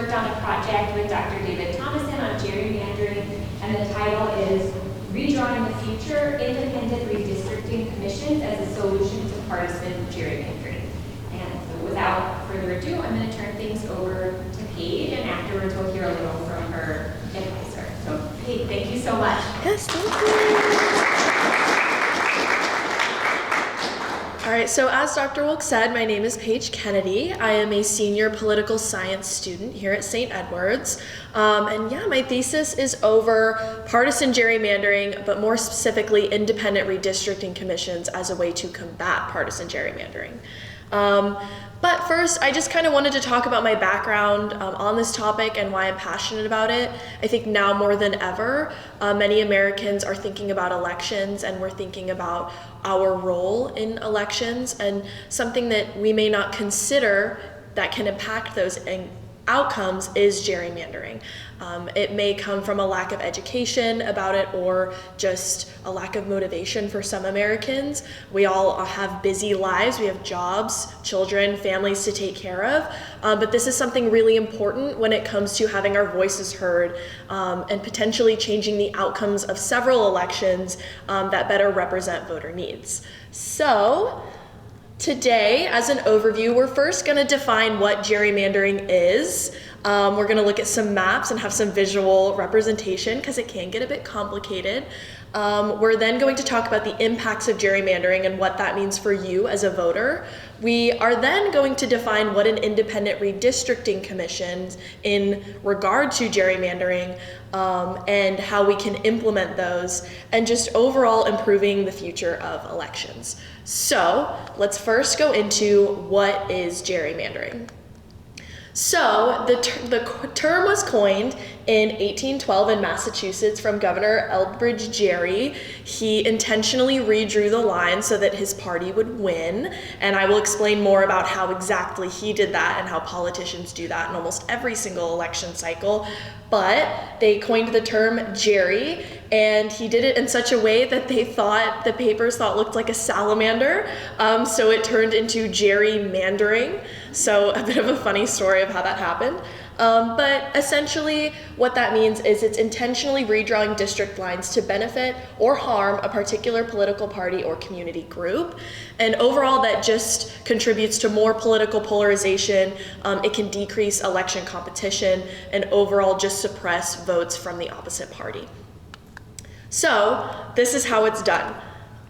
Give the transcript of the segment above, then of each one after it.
worked on a project with Dr. David Thomason on gerrymandering, and the title is Redrawing the Future, Independent Redistricting Commissions as a Solution to Partisan Gerrymandering. And so without further ado, I'm going to turn things over to Paige, and afterwards we'll hear a little from her advisor. So Paige, thank you so much. Yes, thank you. All right, so as Dr. Wilk said, my name is Paige Kennedy. I am a senior political science student here at St. Edward's. And yeah, my thesis is over partisan gerrymandering, but more specifically, independent redistricting commissions as a way to combat partisan gerrymandering. But first, I just kind of wanted to talk about my background on this topic and why I'm passionate about it. I think now more than ever, many Americans are thinking about elections, and we're thinking about our role in elections, and something that we may not consider that can impact those outcomes is gerrymandering. It may come from a lack of education about it, or just a lack of motivation for some Americans. We all have busy lives, we have jobs, children, families to take care of, but this is something really important when it comes to having our voices heard and potentially changing the outcomes of several elections that better represent voter needs. So, today, as an overview, we're first going to define what gerrymandering is. We're going to look at some maps and have some visual representation because it can get a bit complicated. We're then going to talk about the impacts of gerrymandering and what that means for you as a voter. We are then going to define what an independent redistricting commission in regard to gerrymandering and how we can implement those, and just overall improving the future of elections. So let's first go into what is gerrymandering. So the term was coined in 1812 in Massachusetts from Governor Elbridge Gerry. He intentionally redrew the line so that his party would win, and I will explain more about how exactly he did that and how politicians do that in almost every single election cycle. But they coined the term Gerry, and he did it in such a way that the papers thought looked like a salamander, so it turned into gerrymandering. So a bit of a funny story of how that happened. But essentially what that means is it's intentionally redrawing district lines to benefit or harm a particular political party or community group. And overall that just contributes to more political polarization. It can decrease election competition and overall just suppress votes from the opposite party. So this is how it's done.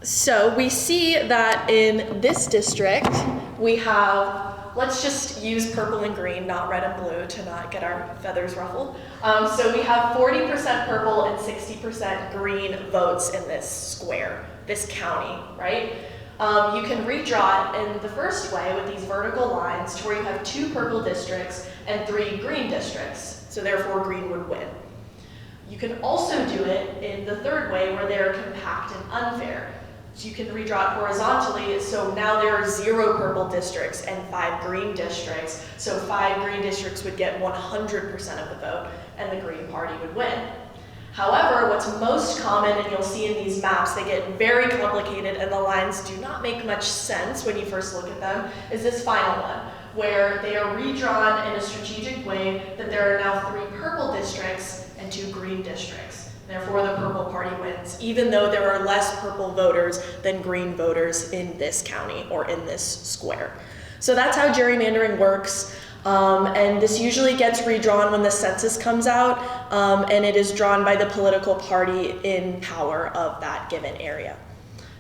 So we see that in this district we have, let's just use purple and green, not red and blue, to not get our feathers ruffled. So we have 40% purple and 60% green votes in this square, this county, right? You can redraw it in the first way with these vertical lines to where you have 2 purple districts and 3 green districts, so therefore green would win. You can also do it in the third way where they're compact and unfair. So you can redraw it horizontally, so now there are 0 purple districts and 5 green districts, so 5 green districts would get 100% of the vote, and the Green Party would win. However, what's most common, and you'll see in these maps, they get very complicated and the lines do not make much sense when you first look at them, is this final one, where they are redrawn in a strategic way that there are now 3 purple districts and 2 green districts. Therefore, the purple party wins, even though there are less purple voters than green voters in this county or in this square. So that's how gerrymandering works. And this usually gets redrawn when the census comes out, and it is drawn by the political party in power of that given area.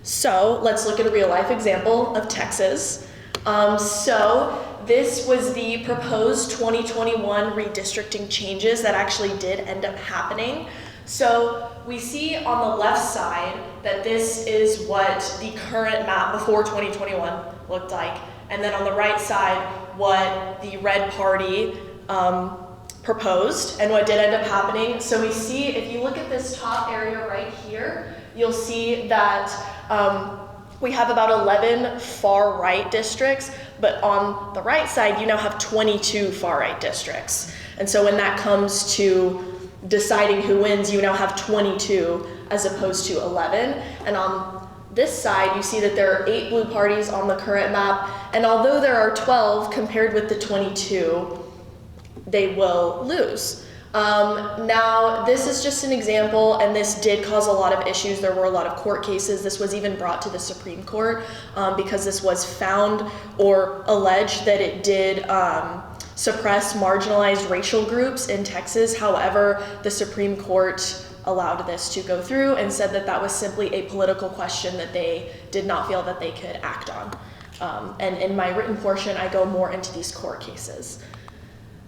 So let's look at a real life example of Texas. So this was the proposed 2021 redistricting changes that actually did end up happening. So we see on the left side that this is what the current map before 2021 looked like, and then on the right side what the red party proposed and what did end up happening. So we see, if you look at this top area right here, you'll see that we have about 11 far right districts, but on the right side you now have 22 far right districts. And so when that comes to deciding who wins, you now have 22 as opposed to 11. And on this side, you see that there are 8 blue parties on the current map, and although there are 12 compared with the 22, they will lose. Now, this is just an example, and this did cause a lot of issues. There were a lot of court cases. This was even brought to the Supreme Court because this was found or alleged that it did suppress marginalized racial groups in Texas. However, the Supreme Court allowed this to go through and said that that was simply a political question that they did not feel that they could act on. And in my written portion, I go more into these court cases.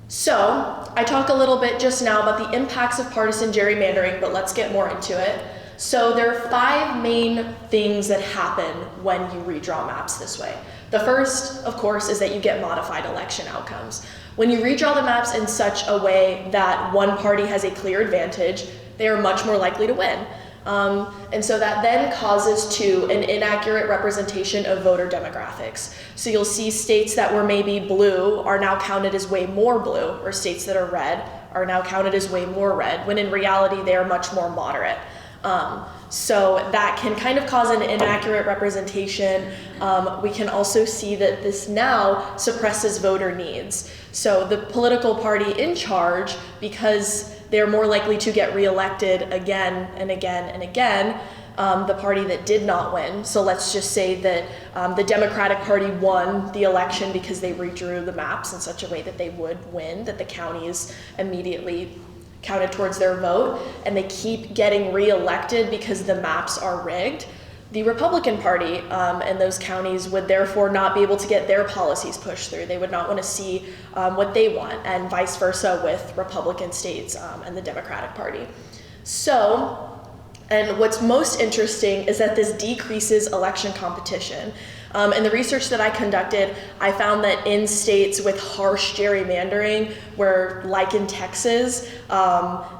So, I talked a little bit just now about the impacts of partisan gerrymandering, but let's get more into it. So there are 5 main things that happen when you redraw maps this way. The first, of course, is that you get modified election outcomes. When you redraw the maps in such a way that one party has a clear advantage, they are much more likely to win. And so that then causes to an inaccurate representation of voter demographics. So you'll see states that were maybe blue are now counted as way more blue, or states that are red are now counted as way more red, when in reality they are much more moderate. So that can kind of cause an inaccurate representation. We can also see that this now suppresses voter needs. So the political party in charge, because they're more likely to get reelected again and again and again, the party that did not win. So let's just say that the Democratic Party won the election because they redrew the maps in such a way that they would win, that the counties immediately counted towards their vote, and they keep getting reelected because the maps are rigged. The Republican Party and those counties would therefore not be able to get their policies pushed through. They would not want to see what they want, and vice versa with Republican states and the Democratic Party. So, and what's most interesting is that this decreases election competition. In the research that I conducted, I found that in states with harsh gerrymandering, where like in Texas,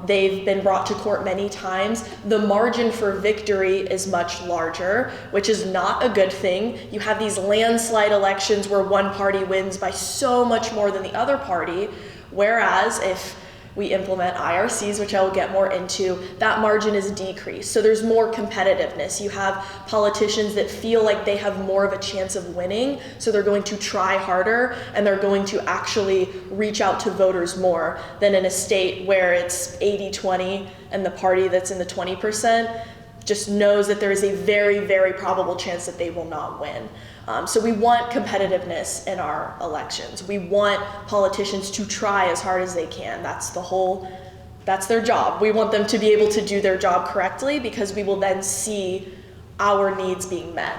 they've been brought to court many times, the margin for victory is much larger, which is not a good thing. You have these landslide elections where one party wins by so much more than the other party, whereas if we implement IRCs, which I will get more into, that margin is decreased. So there's more competitiveness. You have politicians that feel like they have more of a chance of winning, so they're going to try harder and they're going to actually reach out to voters more than in a state where it's 80-20 and the party that's in the 20% just knows that there is a very, very probable chance that they will not win. So we want competitiveness in our elections. We want politicians to try as hard as they can. That's their job. We want them to be able to do their job correctly because we will then see our needs being met.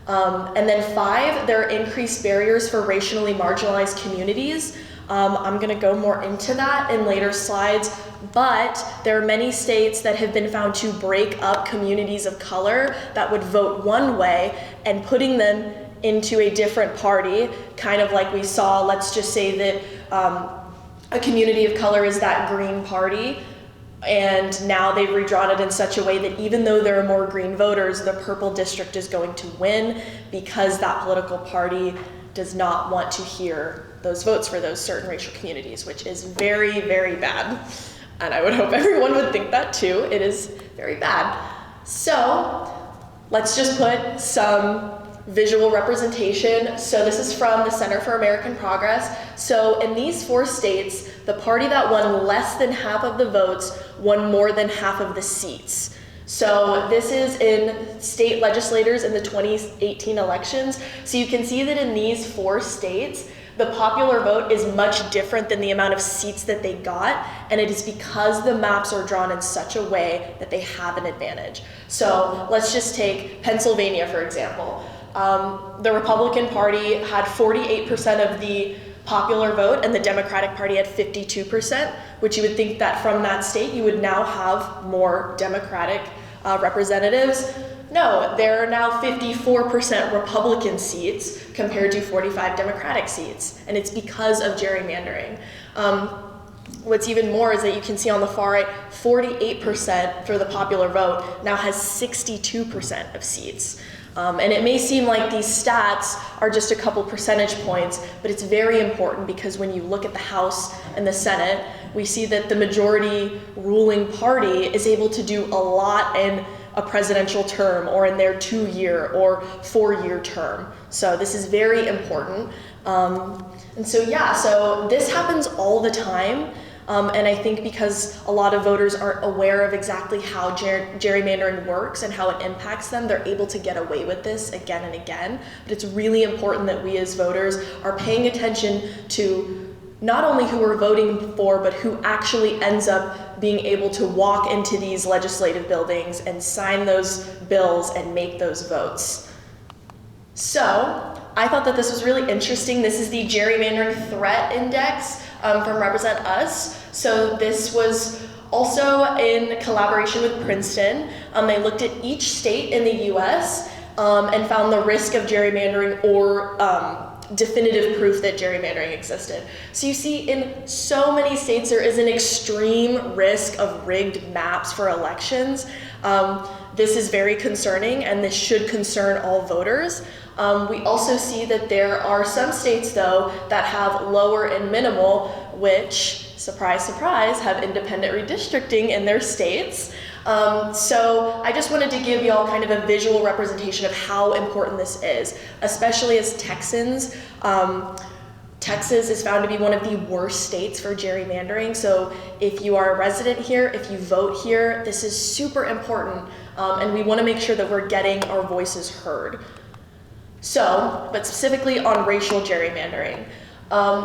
And then 5, there are increased barriers for racially marginalized communities. I'm going to go more into that in later slides, but there are many states that have been found to break up communities of color that would vote one way and putting them into a different party, kind of like we saw. Let's just say that a community of color is that green party, and now they've redrawn it in such a way that even though there are more green voters, the purple district is going to win because that political party does not want to hear those votes for those certain racial communities, which is very, very bad. And I would hope everyone would think that too. It is very bad. So let's just put some visual representation. So this is from the Center for American Progress. So in these 4 states, the party that won less than half of the votes won more than half of the seats. So this is in state legislators in the 2018 elections. So you can see that in these 4 states, the popular vote is much different than the amount of seats that they got, and it is because the maps are drawn in such a way that they have an advantage. So let's just take Pennsylvania, for example. The Republican Party had 48% of the popular vote, and the Democratic Party had 52%, which you would think that from that state you would now have more Democratic representatives. No, there are now 54% Republican seats compared to 45 Democratic seats, and it's because of gerrymandering. What's even more is that you can see on the far right, 48% for the popular vote now has 62% of seats. And it may seem like these stats are just a couple percentage points, but it's very important because when you look at the House and the Senate, we see that the majority ruling party is able to do a lot in a presidential term or in their 2-year or 4-year term. So this is very important. So this happens all the time. And I think because a lot of voters aren't aware of exactly how gerrymandering works and how it impacts them, they're able to get away with this again and again. But it's really important that we as voters are paying attention to not only who we're voting for, but who actually ends up being able to walk into these legislative buildings and sign those bills and make those votes. So I thought that this was really interesting. This is the Gerrymandering Threat Index from Represent Us. So this was also in collaboration with Princeton. They looked at each state in the US and found the risk of gerrymandering or definitive proof that gerrymandering existed. So you see in so many states there is an extreme risk of rigged maps for elections. This is very concerning and this should concern all voters. We also see that there are some states though that have lower and minimal, which, surprise, surprise, have independent redistricting in their states. So I just wanted to give y'all kind of a visual representation of how important this is, especially as Texans. Texas is found to be one of the worst states for gerrymandering. So if you are a resident here, if you vote here, this is super important. And we want to make sure that we're getting our voices heard. So, but specifically on racial gerrymandering.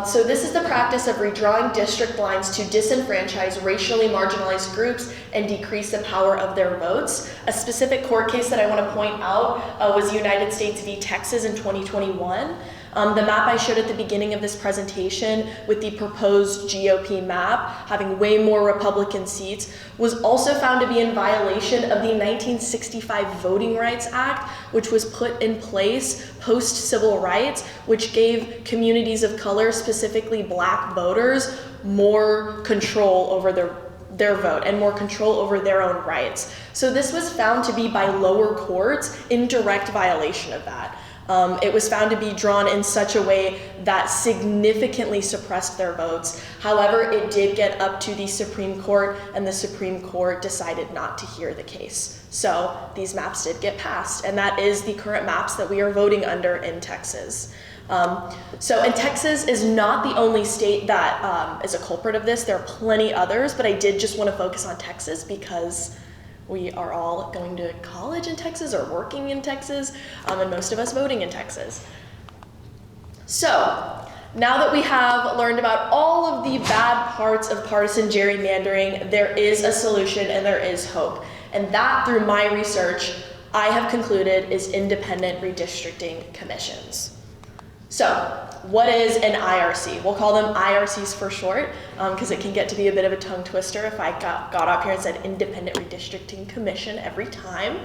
So this is the practice of redrawing district lines to disenfranchise racially marginalized groups and decrease the power of their votes. A specific court case that I want to point out was United States v. Texas in 2021. The map I showed at the beginning of this presentation with the proposed GOP map having way more Republican seats was also found to be in violation of the 1965 Voting Rights Act, which was put in place post-civil rights, which gave communities of color, specifically Black voters, more control over their vote and more control over their own rights. So this was found to be by lower courts in direct violation of that. It was found to be drawn in such a way that significantly suppressed their votes. However, it did get up to the Supreme Court, and the Supreme Court decided not to hear the case. So these maps did get passed, and that is the current maps that we are voting under in Texas. And Texas is not the only state that is a culprit of this. There are plenty others, but I did just want to focus on Texas because we are all going to college in Texas or working in Texas, and most of us voting in Texas. So, now that we have learned about all of the bad parts of partisan gerrymandering, there is a solution and there is hope. And that, through my research, I have concluded is independent redistricting commissions. So, what is an IRC? We'll call them IRCs for short, because it can get to be a bit of a tongue twister if I got up here and said Independent Redistricting Commission every time.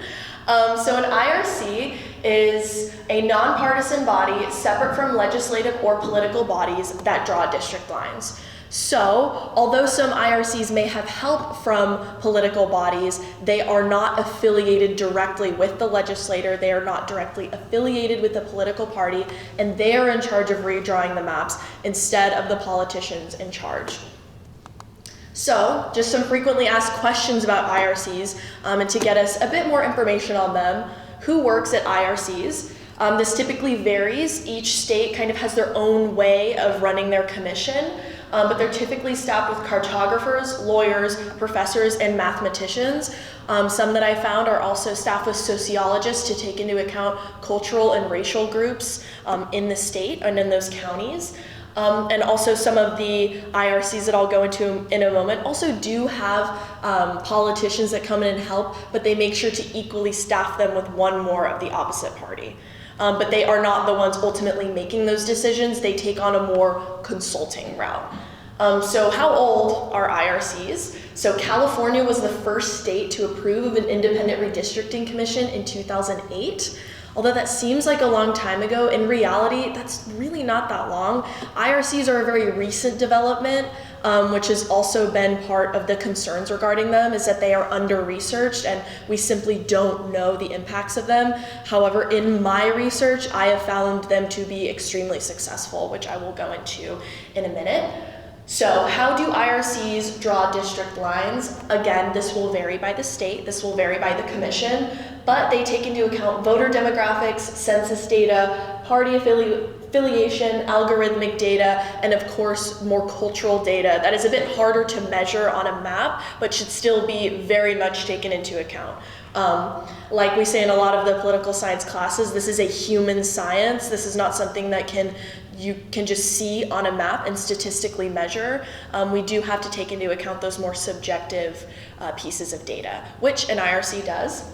So an IRC is a nonpartisan body separate from legislative or political bodies that draw district lines. So, although some IRCs may have help from political bodies, they are not affiliated directly with the legislator, they are not directly affiliated with the political party, and they are in charge of redrawing the maps instead of the politicians in charge. So, just some frequently asked questions about IRCs, and to get us a bit more information on them. Who works at IRCs? This typically varies. Each state kind of has their own way of running their commission. But they're typically staffed with cartographers, lawyers, professors, and mathematicians. Some that I found are also staffed with sociologists to take into account cultural and racial groups in the state and in those counties. And also some of the IRCs that I'll go into in a moment also do have politicians that come in and help, but they make sure to equally staff them with one more of the opposite party. But they are not the ones ultimately making those decisions. They take on a more consulting route. So how old are IRCs? So California was the first state to approve of an independent redistricting commission in 2008. Although that seems like a long time ago, in reality, that's really not that long. IRCs are a very recent development, which has also been part of the concerns regarding them, is that they are under-researched and we simply don't know the impacts of them. However, in my research, I have found them to be extremely successful, which I will go into in a minute. So how do IRCs draw district lines? Again, this will vary by the state, this will vary by the commission, but they take into account voter demographics, census data, party affiliation, algorithmic data, and of course more cultural data that is a bit harder to measure on a map, but should still be very much taken into account. Like we say in a lot of the political science classes, this is a human science. This is not something that you can just see on a map and statistically measure. We do have to take into account those more subjective pieces of data, which an IRC does,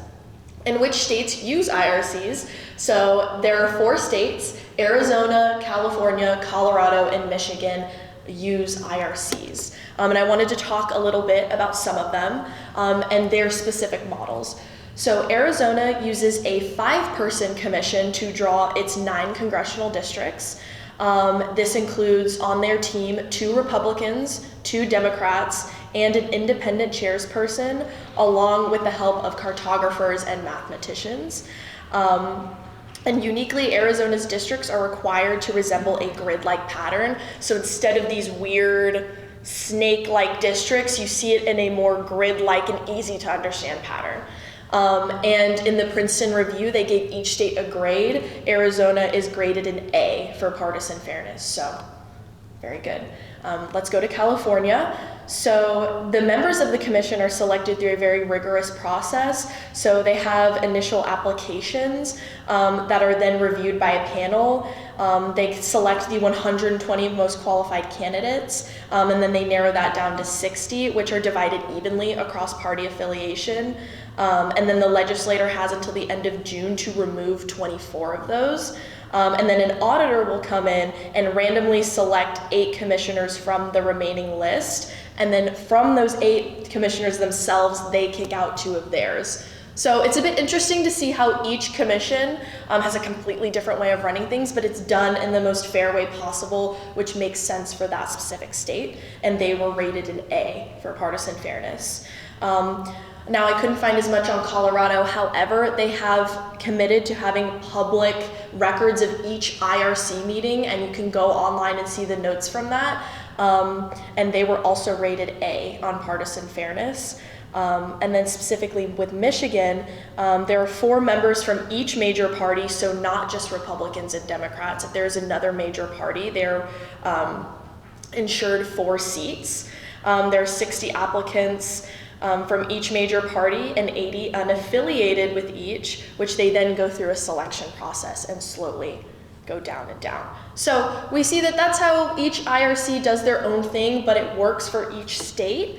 and which states use IRCs. So there are 4 states, Arizona, California, Colorado, and Michigan use IRCs. And I wanted to talk a little bit about some of them and their specific models. So Arizona uses a 5-person commission to draw its 9 congressional districts. This includes on their team 2 Republicans, 2 Democrats, and an independent chairsperson, along with the help of cartographers and mathematicians. And uniquely, Arizona's districts are required to resemble a grid-like pattern. So instead of these weird snake-like districts, you see it in a more grid-like and easy to understand pattern. And in the Princeton Review, they gave each state a grade. Arizona is graded an A for partisan fairness, so very good. Let's go to California. So the members of the commission are selected through a very rigorous process. So they have initial applications that are then reviewed by a panel. They select the 120 most qualified candidates, and then they narrow that down to 60, which are divided evenly across party affiliation. And then the legislator has until the end of June to remove 24 of those. And then an auditor will come in and randomly select 8 commissioners from the remaining list. And then from those 8 commissioners themselves, they kick out 2 of theirs. So it's a bit interesting to see how each commission has a completely different way of running things, but it's done in the most fair way possible, which makes sense for that specific state. And they were rated an A for partisan fairness. Now, I couldn't find as much on Colorado. However, they have committed to having public records of each IRC meeting, and you can go online and see the notes from that. And they were also rated A on partisan fairness. And then specifically with Michigan, there are 4 members from each major party, so not just Republicans and Democrats. If there's another major party, they're insured 4 seats. There are 60 applicants from each major party and 80 unaffiliated with each, which they then go through a selection process and slowly go down and down. So we see that that's how each IRC does their own thing, but it works for each state.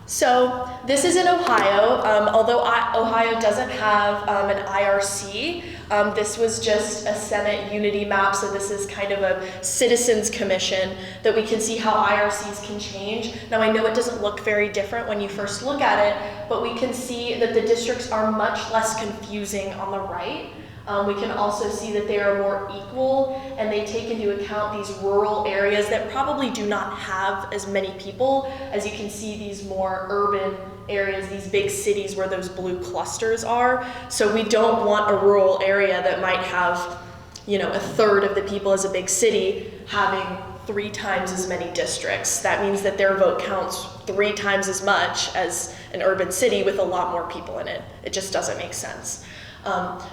So this is in Ohio. Although Ohio doesn't have an IRC, this was just a Senate unity map, so this is kind of a citizens commission that we can see how IRCs can change. Now I know it doesn't look very different when you first look at it, but we can see that the districts are much less confusing on the right. We can also see that they are more equal, and they take into account these rural areas that probably do not have as many people. As you can see, these more urban areas, these big cities where those blue clusters are. So we don't want a rural area that might have, a third of the people as a big city having 3 times as many districts. That means that their vote counts 3 times as much as an urban city with a lot more people in it. It just doesn't make sense.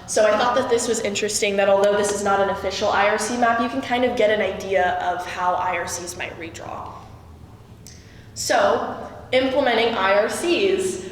So I thought that this was interesting, that although this is not an official IRC map, you can kind of get an idea of how IRCs might redraw. So, implementing IRCs.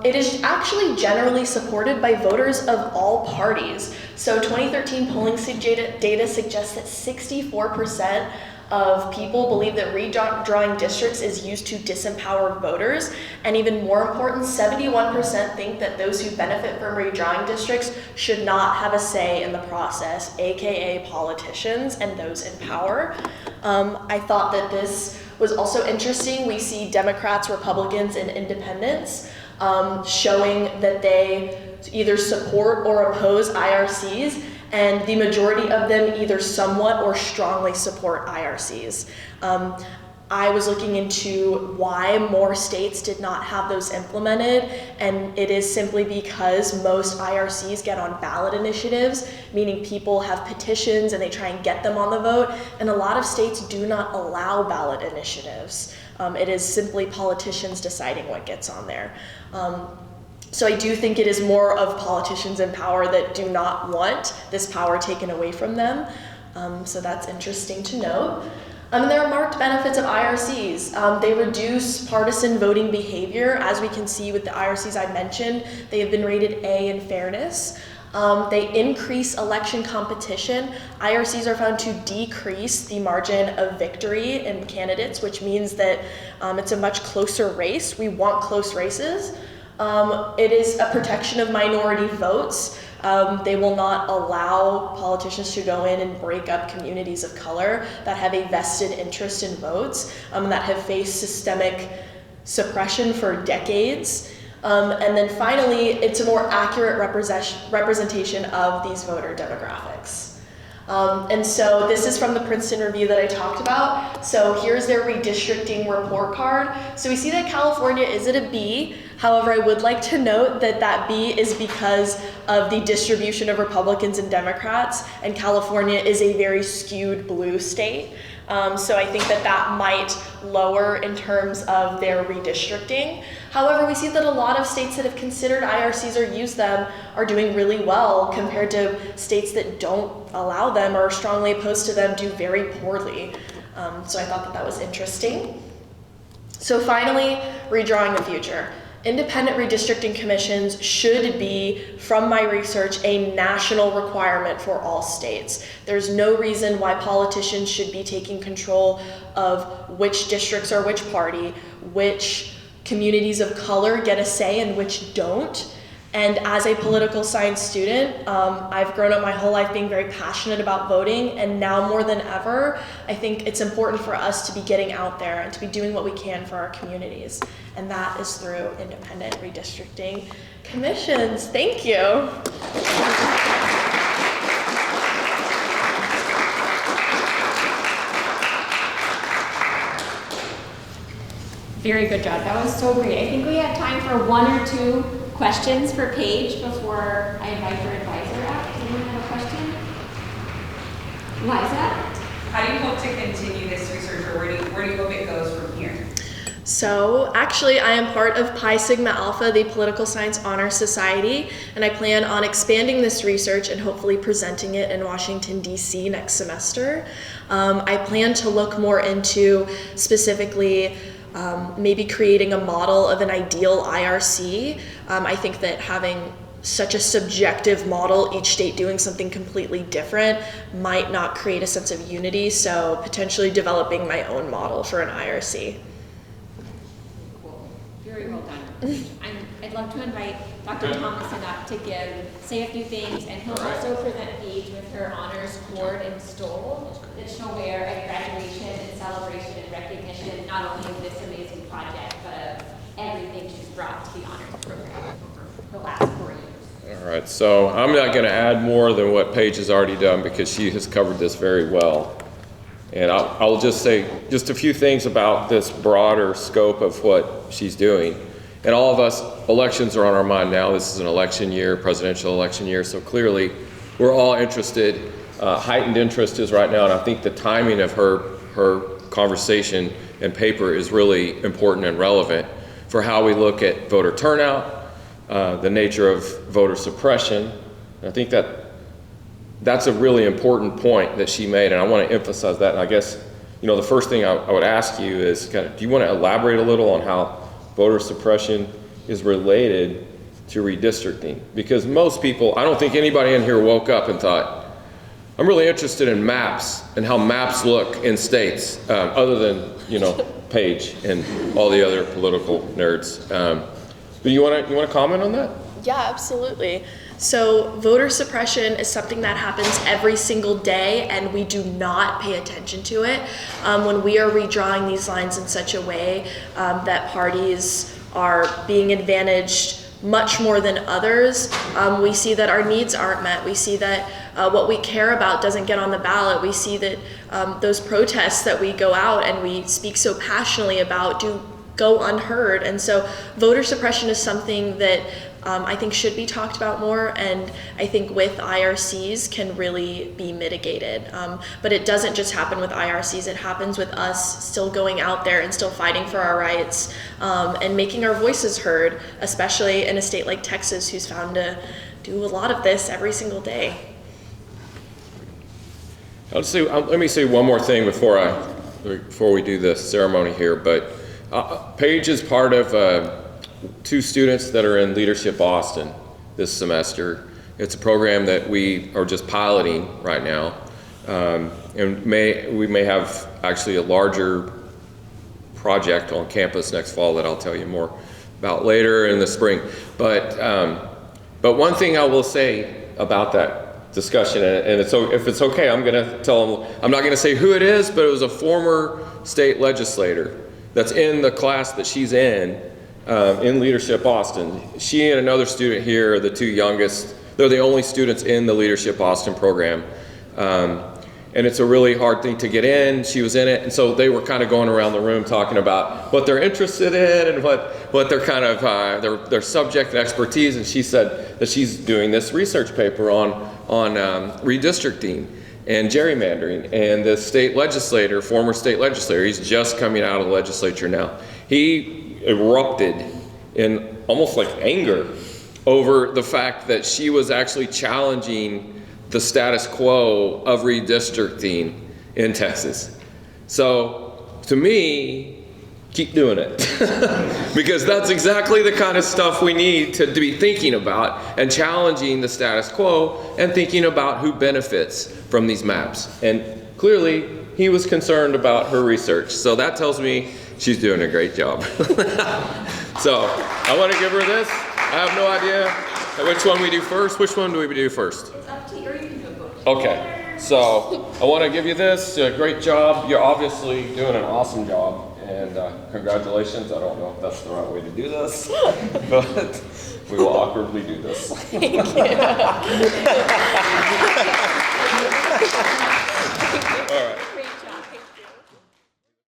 It is actually generally supported by voters of all parties. So 2013 polling data suggests that 64% of people believe that redrawing districts is used to disempower voters, and even more important, 71% think that those who benefit from redrawing districts should not have a say in the process, aka politicians and those in power. I thought that this was also interesting. We see Democrats, Republicans, and independents showing that they either support or oppose IRCs, and the majority of them either somewhat or strongly support IRCs. I was looking into why more states did not have those implemented, and it is simply because most IRCs get on ballot initiatives, meaning people have petitions and they try and get them on the vote, and a lot of states do not allow ballot initiatives. It is simply politicians deciding what gets on there. So I do think it is more of politicians in power that do not want this power taken away from them. So that's interesting to note. And there are marked benefits of IRCs. They reduce partisan voting behavior. As we can see with the IRCs I mentioned, they have been rated A in fairness. They increase election competition. IRCs are found to decrease the margin of victory in candidates, which means that it's a much closer race. We want close races. It is a protection of minority votes. They will not allow politicians to go in and break up communities of color that have a vested interest in votes, that have faced systemic suppression for decades. And then finally, it's a more accurate representation of these voter demographics. And so this is from the Princeton review that I talked about. So here's their redistricting report card. So we see that California is at a B. However, I would like to note that that B is because of the distribution of Republicans and Democrats, and California is a very skewed blue state. So I think that that might lower in terms of their redistricting. However, we see that a lot of states that have considered IRCs or use them are doing really well compared to states that don't allow them or are strongly opposed to them do very poorly. So I thought that that was interesting. So finally, redrawing the future. Independent redistricting commissions should be, from my research, a national requirement for all states. There's no reason why politicians should be taking control of which districts or which party, which communities of color get a say and which don't. And as a political science student, I've grown up my whole life being very passionate about voting, and now more than ever, I think it's important for us to be getting out there and to be doing what we can for our communities. And that is through independent redistricting commissions. Thank you. Very good job. That was so great. I think we have time for one or two questions for Paige before I invite her advisor up. Does anyone have a question? Liza? How do you hope to continue this research, or where do you hope it goes from here? So actually, I am part of Pi Sigma Alpha, the Political Science Honors Society, and I plan on expanding this research and hopefully presenting it in Washington, D.C. next semester. I plan to look more into specifically maybe creating a model of an ideal IRC. I think that having such a subjective model, each state doing something completely different, might not create a sense of unity, so potentially developing my own model for an IRC. Cool. Very well done. I'd love to invite Dr. Thomason up to say a few things, and he'll also present Paige with her honors cord and stole that she'll wear at graduation and celebration and recognition, not only of this amazing project, but of everything she's brought to the honors program over the last 4 years. All right, so I'm not going to add more than what Paige has already done because she has covered this very well. And I'll just say just a few things about this broader scope of what she's doing. And all of us, elections are on our mind now. This is an election year, presidential election year, so clearly we're all interested. Heightened interest is right now, and I think the timing of her conversation and paper is really important and relevant for how we look at voter turnout, the nature of voter suppression. And I think that's a really important point that she made, and I want to emphasize that. And I guess, the first thing I would ask you is do you want to elaborate a little on how voter suppression is related to redistricting? Because most people, I don't think anybody in here woke up and thought, I'm really interested in maps and how maps look in states, other than, Paige and all the other political nerds. But you want to comment on that? Yeah, absolutely. So voter suppression is something that happens every single day, and we do not pay attention to it. When we are redrawing these lines in such a way that parties are being advantaged much more than others, we see that our needs aren't met. We see that what we care about doesn't get on the ballot. We see that those protests that we go out and we speak so passionately about do go unheard. And so voter suppression is something that I think should be talked about more, and I think with IRCs can really be mitigated. But it doesn't just happen with IRCs, it happens with us still going out there and still fighting for our rights, and making our voices heard, especially in a state like Texas, who's found to do a lot of this every single day. Let me say one more thing before we do the ceremony here, but Paige is part of 2 students that are in Leadership Austin this semester. It's a program that we are just piloting right now, and we may have actually a larger project on campus next fall that I'll tell you more about later in the spring. But one thing I will say about that discussion, and if it's okay, I'm going to tell them, I'm not going to say who it is, but it was a former state legislator that's in the class that she's in Leadership Austin. She and another student here are the 2 youngest. They're the only students in the Leadership Austin program. And it's a really hard thing to get in. She was in it, and so they were kind of going around the room talking about what they're interested in and what their kind of their subject and expertise. And she said that she's doing this research paper on redistricting and gerrymandering. And the state legislator, former state legislator, he's just coming out of the legislature now. He erupted in almost like anger over the fact that she was actually challenging the status quo of redistricting in Texas. So to me, keep doing it because that's exactly the kind of stuff we need to be thinking about and challenging the status quo and thinking about who benefits from these maps. And clearly he was concerned about her research. So that tells me she's doing a great job. So I want to give her this. I have no idea which one we do first. Which one do we do first? It's up to you, or you can do a book. Okay, so I want to give you this. Great job. You're obviously doing an awesome job, and congratulations. I don't know if that's the right way to do this, but we will awkwardly do this. Thank you.